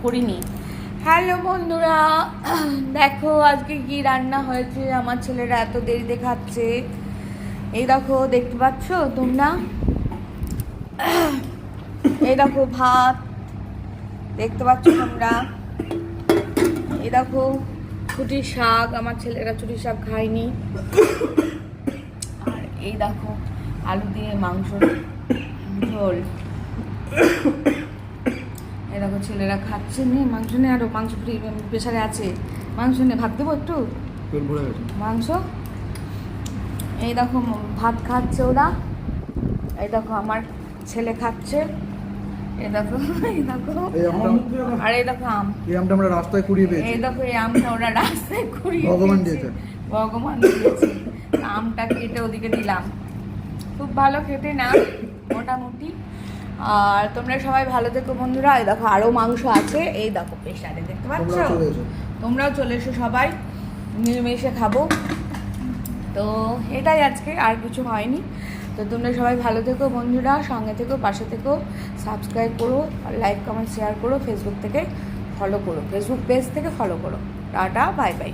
করিনি। হ্যালো বন্ধুরা, দেখো আজকে কি রান্না হয়েছে। আমার ছেলেরা এত দেরিতে খাচ্ছে। এই দেখো, দেখতে পাচ্ছ তোমরা, এই দেখো ভাত দেখতে পাচ্ছ তোমরা। এই দেখো ছুটির শাক, আমার ছেলেরা ছুটির শাক খায়নি। আর এই দেখো আলু দিয়ে মাংস ঝোল। এই দেখো ছেলেরা খাচ্ছে, নে মাংস নে, আরো মাংস প্রেশারে আছে, মাংস নে, ভাত দেবো একটু মাংস। এই দেখো ভাত খাচ্ছে ওরা। এই দেখো আমার ছেলে খাচ্ছে। এই দেখো, এই দেখো, আর এই দেখো আম। এই আমটা আমরা রাস্তায় কুড়িয়ে পেয়েছি। এই দেখো এই আমটা ওরা রাস্তায় কুড়িয়ে ভগবান দিয়েছে। ভগবান দিয়েছে। আমটা কেটে ওদিকে দিলাম। খুব ভালো খেতে না মোটামুটি। আর তোমরা সবাই ভালো থেকো বন্ধুরা। এই দেখো আরো মাংস আছে, এই দেখো প্রেশারে, দেখতে পাচ্ছ। তোমরাও চলে এসো, সবাই মিলেমিশে খাবো। তো এটাই আজকে, আর কিছু হয়নি। তো তোমরা সবাই ভালো থেকো বন্ধুরা, সঙ্গে থেকো, পাশে থেকো, সাবস্ক্রাইব করো, লাইক কমেন্ট শেয়ার করো, ফেসবুক থেকে ফলো করো, ফেসবুক পেজ থেকে ফলো করো। Tata, bye bye.